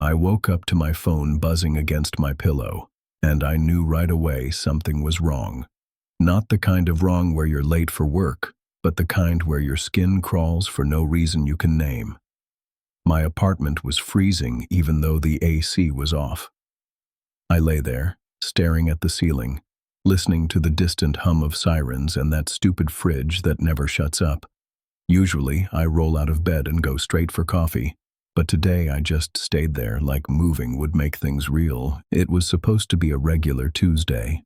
I woke up to my phone buzzing against my pillow, and I knew right away something was wrong. Not the kind of wrong where you're late for work, but the kind where your skin crawls for no reason you can name. My apartment was freezing even though the AC was off. I lay there, staring at the ceiling, listening to the distant hum of sirens and that stupid fridge that never shuts up. Usually, I roll out of bed and go straight for coffee, but today I just stayed there like moving would make things real. It was supposed to be a regular Tuesday.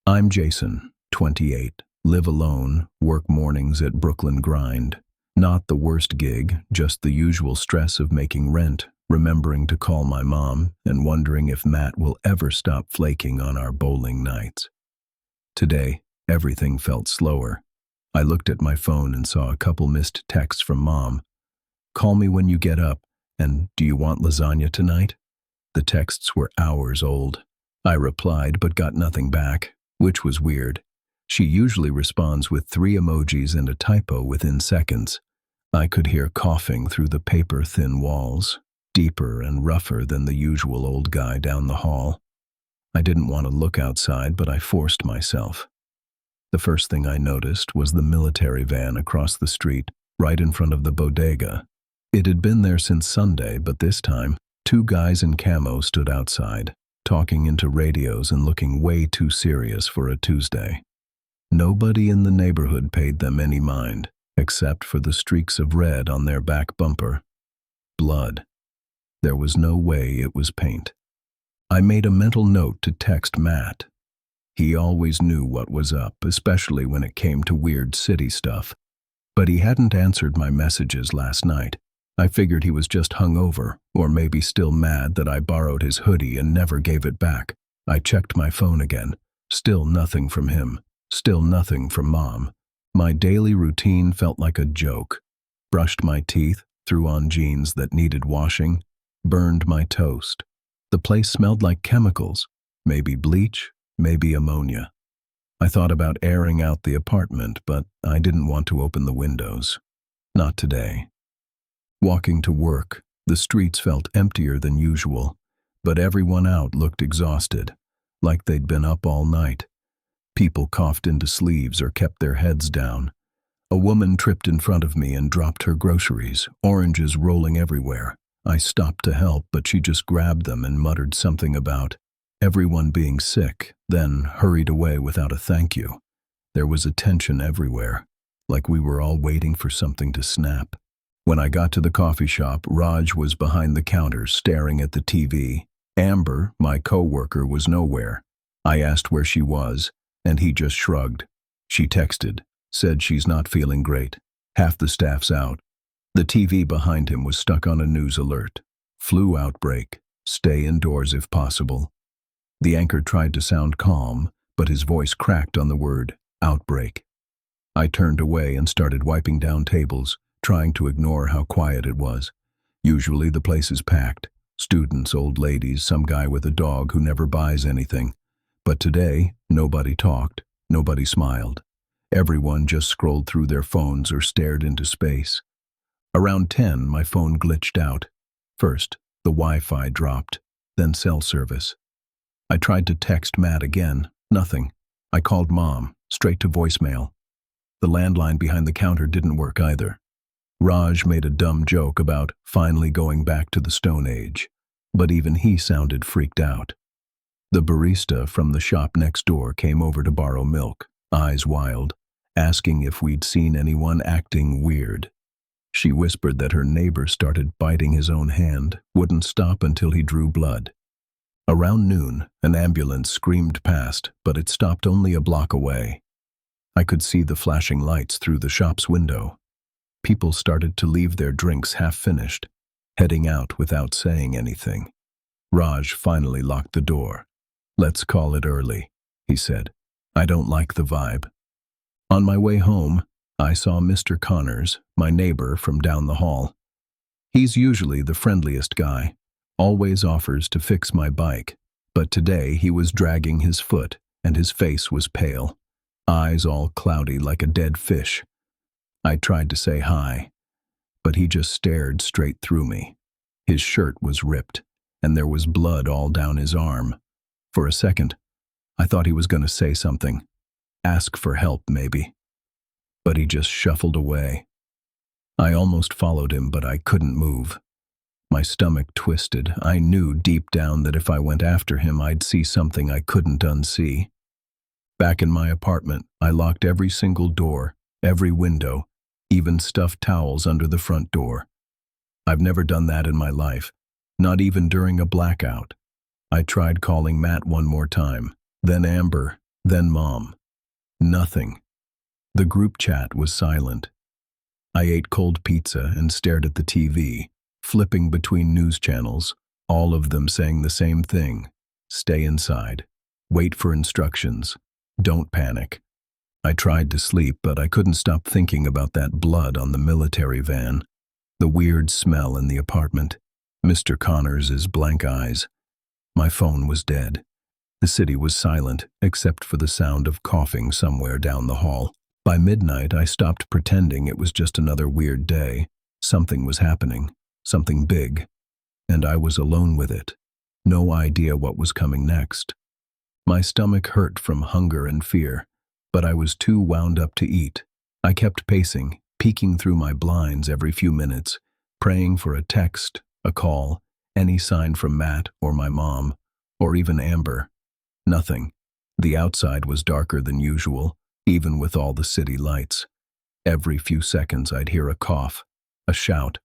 I'm Jason, 28, live alone, work mornings at Brooklyn Grind. Not the worst gig, just the usual stress of making rent, remembering to call my mom, and wondering if Matt will ever stop flaking on our bowling nights. Today, everything felt slower. I looked at my phone and saw a couple missed texts from Mom. "Call me when you get up," and "Do you want lasagna tonight?" The texts were hours old. I replied but got nothing back, which was weird. She usually responds with 3 emojis and a typo within seconds. I could hear coughing through the paper-thin walls, deeper and rougher than the usual old guy down the hall. I didn't want to look outside, but I forced myself. The first thing I noticed was the military van across the street, right in front of the bodega. It had been there since Sunday, but this time, 2 guys in camo stood outside, talking into radios and looking way too serious for a Tuesday. Nobody in the neighborhood paid them any mind, except for the streaks of red on their back bumper. Blood. There was no way it was paint. I made a mental note to text Matt. He always knew what was up, especially when it came to weird city stuff. But he hadn't answered my messages last night. I figured he was just hungover, or maybe still mad that I borrowed his hoodie and never gave it back. I checked my phone again. Still nothing from him. Still nothing from Mom. My daily routine felt like a joke. Brushed my teeth, threw on jeans that needed washing, burned my toast. The place smelled like chemicals, maybe bleach, maybe ammonia. I thought about airing out the apartment, but I didn't want to open the windows. Not today. Walking to work, the streets felt emptier than usual, but everyone out looked exhausted, like they'd been up all night. People coughed into sleeves or kept their heads down. A woman tripped in front of me and dropped her groceries, oranges rolling everywhere. I stopped to help, but she just grabbed them and muttered something about everyone being sick, then hurried away without a thank you. There was a tension everywhere, like we were all waiting for something to snap. When I got to the coffee shop, Raj was behind the counter staring at the TV. Amber, my co-worker, was nowhere. I asked where she was, and he just shrugged. She texted, said she's not feeling great. Half the staff's out. The TV behind him was stuck on a news alert. Flu outbreak. Stay indoors if possible. The anchor tried to sound calm, but his voice cracked on the word outbreak. I turned away and started wiping down tables, trying to ignore how quiet it was. Usually the place is packed. Students, old ladies, some guy with a dog who never buys anything. But today, nobody talked, nobody smiled. Everyone just scrolled through their phones or stared into space. Around 10, my phone glitched out. First, the Wi-Fi dropped, then cell service. I tried to text Matt again, nothing. I called Mom, straight to voicemail. The landline behind the counter didn't work either. Raj made a dumb joke about finally going back to the Stone Age, but even he sounded freaked out. The barista from the shop next door came over to borrow milk, eyes wild, asking if we'd seen anyone acting weird. She whispered that her neighbor started biting his own hand, wouldn't stop until he drew blood. Around noon, an ambulance screamed past, but it stopped only a block away. I could see the flashing lights through the shop's window. People started to leave their drinks half-finished, heading out without saying anything. Raj finally locked the door. "Let's call it early," he said. "I don't like the vibe." On my way home, I saw Mr. Connors, my neighbor from down the hall. He's usually the friendliest guy, always offers to fix my bike, but today he was dragging his foot and his face was pale, eyes all cloudy like a dead fish. I tried to say hi, but he just stared straight through me. His shirt was ripped, and there was blood all down his arm. For a second, I thought he was going to say something. Ask for help, maybe. But he just shuffled away. I almost followed him, but I couldn't move. My stomach twisted. I knew deep down that if I went after him, I'd see something I couldn't unsee. Back in my apartment, I locked every single door, every window, even stuffed towels under the front door. I've never done that in my life, not even during a blackout. I tried calling Matt one more time, then Amber, then Mom. Nothing. The group chat was silent. I ate cold pizza and stared at the TV, flipping between news channels, all of them saying the same thing. Stay inside. Wait for instructions. Don't panic. I tried to sleep, but I couldn't stop thinking about that blood on the military van, the weird smell in the apartment, Mr. Connors' blank eyes. My phone was dead. The city was silent, except for the sound of coughing somewhere down the hall. By midnight, I stopped pretending it was just another weird day. Something was happening, something big, and I was alone with it. No idea what was coming next. My stomach hurt from hunger and fear, but I was too wound up to eat. I kept pacing, peeking through my blinds every few minutes, praying for a text, a call, any sign from Matt or my mom, or even Amber. Nothing. The outside was darker than usual, even with all the city lights. Every few seconds I'd hear a cough, a shout,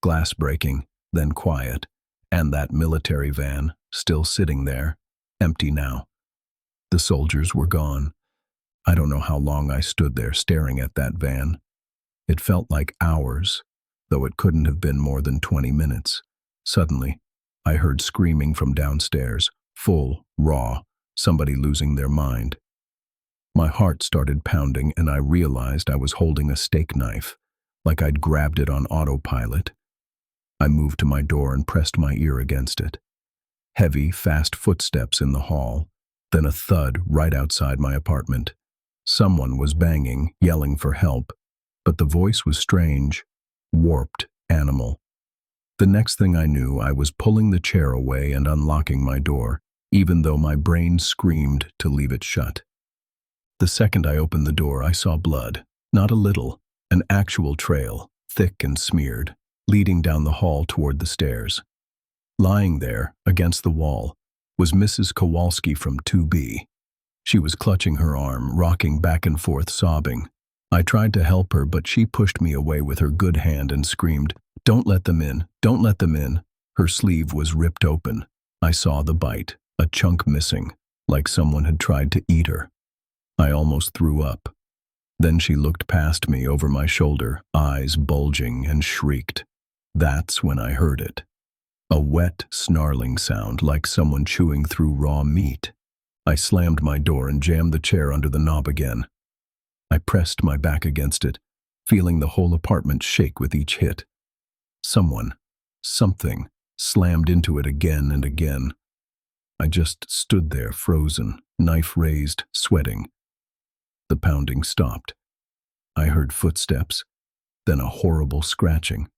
glass breaking, then quiet, and that military van, still sitting there, empty now. The soldiers were gone. I don't know how long I stood there staring at that van. It felt like hours, though it couldn't have been more than 20 minutes. Suddenly, I heard screaming from downstairs, full, raw, somebody losing their mind. My heart started pounding and I realized I was holding a steak knife, like I'd grabbed it on autopilot. I moved to my door and pressed my ear against it. Heavy, fast footsteps in the hall, then a thud right outside my apartment. Someone was banging, yelling for help, but the voice was strange, warped, animal. The next thing I knew, I was pulling the chair away and unlocking my door, even though my brain screamed to leave it shut. The second I opened the door, I saw blood, not a little, an actual trail, thick and smeared, leading down the hall toward the stairs. Lying there, against the wall, was Mrs. Kowalski from 2B. She was clutching her arm, rocking back and forth, sobbing. I tried to help her, but she pushed me away with her good hand and screamed, "Don't let them in, don't let them in." Her sleeve was ripped open. I saw the bite, a chunk missing, like someone had tried to eat her. I almost threw up. Then she looked past me over my shoulder, eyes bulging, and shrieked. That's when I heard it. A wet, snarling sound like someone chewing through raw meat. I slammed my door and jammed the chair under the knob again. I pressed my back against it, feeling the whole apartment shake with each hit. Someone, something, slammed into it again and again. I just stood there frozen, knife raised, sweating. The pounding stopped. I heard footsteps, then a horrible scratching.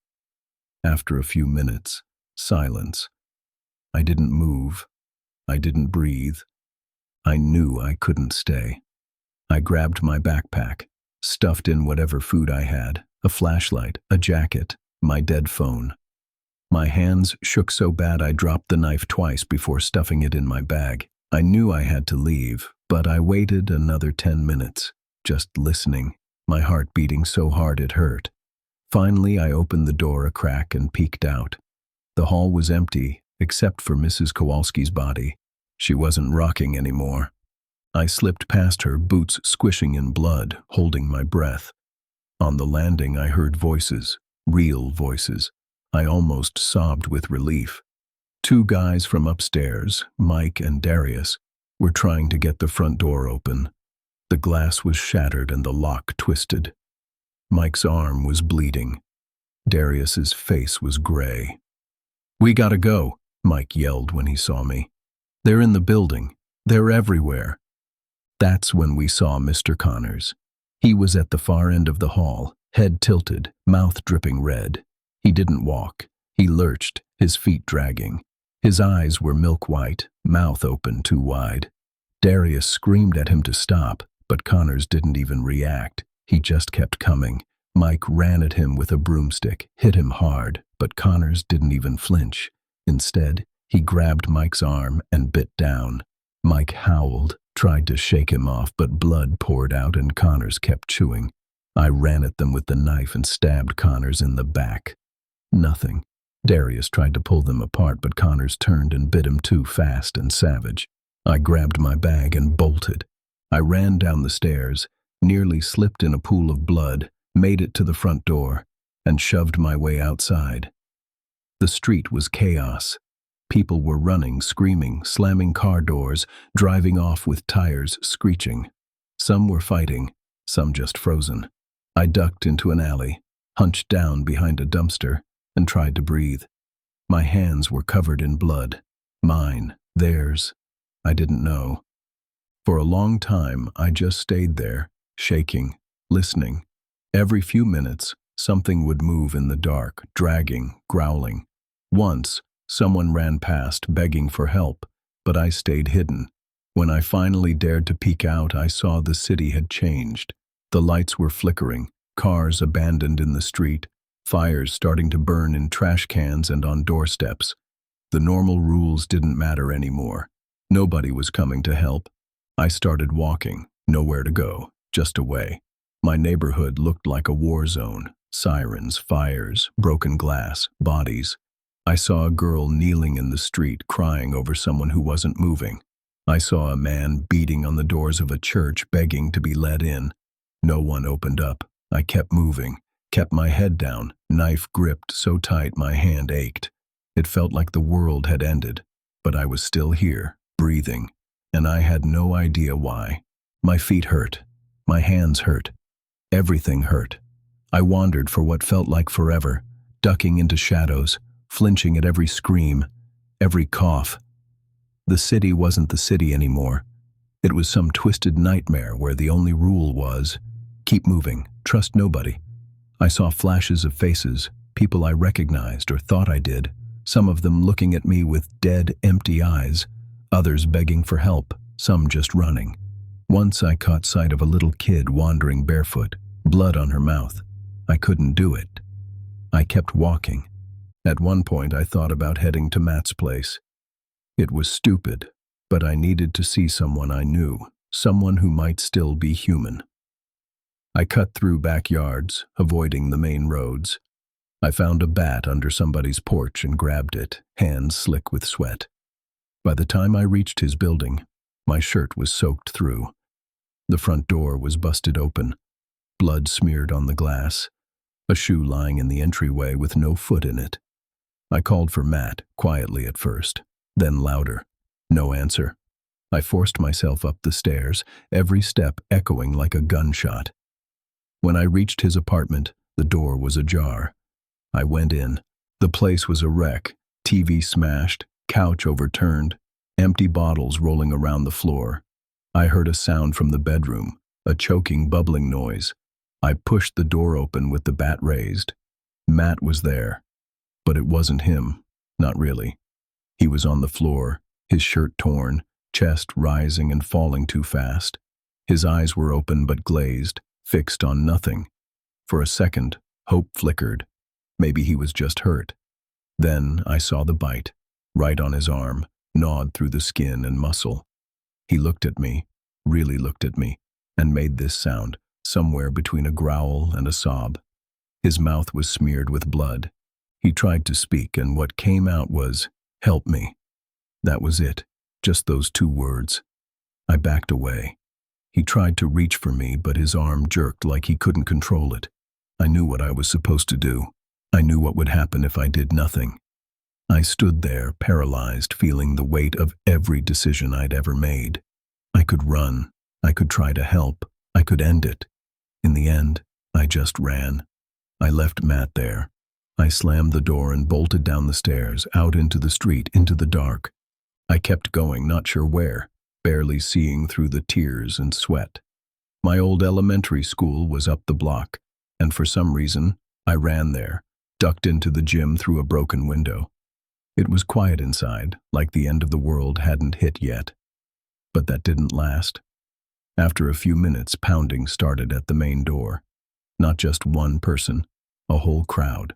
After a few minutes, silence. I didn't move. I didn't breathe. I knew I couldn't stay. I grabbed my backpack, stuffed in whatever food I had, a flashlight, a jacket, my dead phone. My hands shook so bad I dropped the knife twice before stuffing it in my bag. I knew I had to leave, but I waited another 10 minutes, just listening, my heart beating so hard it hurt. Finally, I opened the door a crack and peeked out. The hall was empty, except for Mrs. Kowalski's body. She wasn't rocking anymore. I slipped past her, boots squishing in blood, holding my breath. On the landing, I heard voices, real voices. I almost sobbed with relief. 2 guys from upstairs, Mike and Darius, were trying to get the front door open. The glass was shattered and the lock twisted. Mike's arm was bleeding. Darius's face was gray. "We gotta go," Mike yelled when he saw me. "They're in the building. They're everywhere." That's when we saw Mr. Connors. He was at the far end of the hall, head tilted, mouth dripping red. He didn't walk. He lurched, his feet dragging. His eyes were milk white, mouth open too wide. Darius screamed at him to stop, but Connors didn't even react. He just kept coming. Mike ran at him with a broomstick, hit him hard, but Connors didn't even flinch. Instead, he grabbed Mike's arm and bit down. Mike howled, tried to shake him off, but blood poured out and Connors kept chewing. I ran at them with the knife and stabbed Connors in the back. Nothing. Darius tried to pull them apart, but Connors turned and bit him too fast and savage. I grabbed my bag and bolted. I ran down the stairs, nearly slipped in a pool of blood, made it to the front door, and shoved my way outside. The street was chaos. People were running, screaming, slamming car doors, driving off with tires screeching. Some were fighting, some just frozen. I ducked into an alley, hunched down behind a dumpster, and tried to breathe. My hands were covered in blood. Mine, theirs. I didn't know. For a long time, I just stayed there, shaking, listening. Every few minutes, something would move in the dark, dragging, growling. Once, someone ran past, begging for help, but I stayed hidden. When I finally dared to peek out, I saw the city had changed. The lights were flickering, cars abandoned in the street, fires starting to burn in trash cans and on doorsteps. The normal rules didn't matter anymore. Nobody was coming to help. I started walking, nowhere to go, just away. My neighborhood looked like a war zone. Sirens, fires, broken glass, bodies. I saw a girl kneeling in the street, crying over someone who wasn't moving. I saw a man beating on the doors of a church, begging to be let in. No one opened up. I kept moving, kept my head down, knife gripped so tight my hand ached. It felt like the world had ended, but I was still here, breathing, and I had no idea why. My feet hurt. My hands hurt. Everything hurt. I wandered for what felt like forever, ducking into shadows, flinching at every scream, every cough. The city wasn't the city anymore. It was some twisted nightmare where the only rule was, keep moving, trust nobody. I saw flashes of faces, people I recognized or thought I did, some of them looking at me with dead, empty eyes, others begging for help, some just running. Once I caught sight of a little kid wandering barefoot, blood on her mouth. I couldn't do it. I kept walking. At one point I thought about heading to Matt's place. It was stupid, but I needed to see someone I knew, someone who might still be human. I cut through backyards, avoiding the main roads. I found a bat under somebody's porch and grabbed it, hands slick with sweat. By the time I reached his building, my shirt was soaked through. The front door was busted open, blood smeared on the glass, a shoe lying in the entryway with no foot in it. I called for Matt, quietly at first, then louder. No answer. I forced myself up the stairs, every step echoing like a gunshot. When I reached his apartment, the door was ajar. I went in. The place was a wreck, TV smashed, couch overturned, empty bottles rolling around the floor. I heard a sound from the bedroom, a choking, bubbling noise. I pushed the door open with the bat raised. Matt was there, but it wasn't him, not really. He was on the floor, his shirt torn, chest rising and falling too fast. His eyes were open but glazed, fixed on nothing. For a second, hope flickered. Maybe he was just hurt. Then I saw the bite, right on his arm, gnawed through the skin and muscle. He looked at me, really looked at me, and made this sound, somewhere between a growl and a sob. His mouth was smeared with blood. He tried to speak, and what came out was, "Help me." That was it, just those two words. I backed away. He tried to reach for me, but his arm jerked like he couldn't control it. I knew what I was supposed to do. I knew what would happen if I did nothing. I stood there, paralyzed, feeling the weight of every decision I'd ever made. I could run. I could try to help. I could end it. In the end, I just ran. I left Matt there. I slammed the door and bolted down the stairs, out into the street, into the dark. I kept going, not sure where, barely seeing through the tears and sweat. My old elementary school was up the block, and for some reason, I ran there, ducked into the gym through a broken window. It was quiet inside, like the end of the world hadn't hit yet. But that didn't last. After a few minutes, pounding started at the main door. Not just one person, a whole crowd.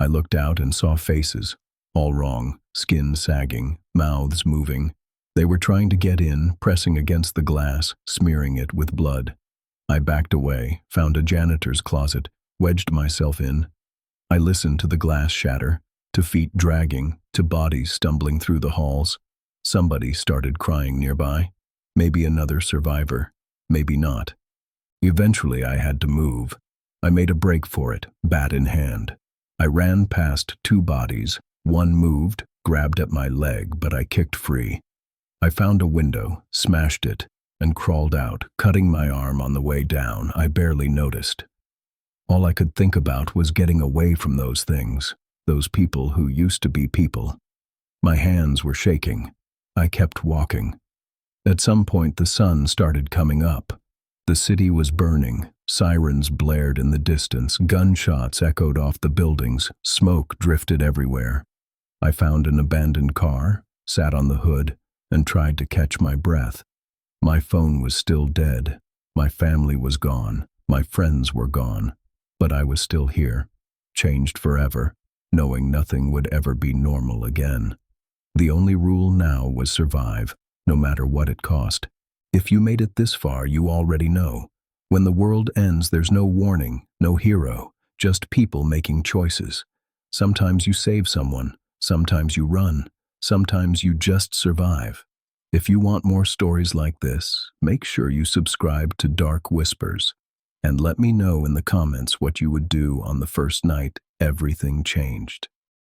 I looked out and saw faces, all wrong, skin sagging, mouths moving. They were trying to get in, pressing against the glass, smearing it with blood. I backed away, found a janitor's closet, wedged myself in. I listened to the glass shatter, to feet dragging, to bodies stumbling through the halls. Somebody started crying nearby. Maybe another survivor, maybe not. Eventually I had to move. I made a break for it, bat in hand. I ran past two bodies. One moved, grabbed at my leg, but I kicked free. I found a window, smashed it, and crawled out, cutting my arm on the way down. I barely noticed. All I could think about was getting away from those things, those people who used to be people. My hands were shaking. I kept walking. At some point the sun started coming up. The city was burning. Sirens blared in the distance. Gunshots echoed off the buildings. Smoke drifted everywhere. I found an abandoned car, sat on the hood, and tried to catch my breath. My phone was still dead. My family was gone. My friends were gone. But I was still here, changed forever, knowing nothing would ever be normal again. The only rule now was survive, no matter what it cost. If you made it this far, you already know. When the world ends, there's no warning, no hero, just people making choices. Sometimes you save someone, sometimes you run, sometimes you just survive. If you want more stories like this, make sure you subscribe to Dark Whispers. And let me know in the comments what you would do on the first night everything changed.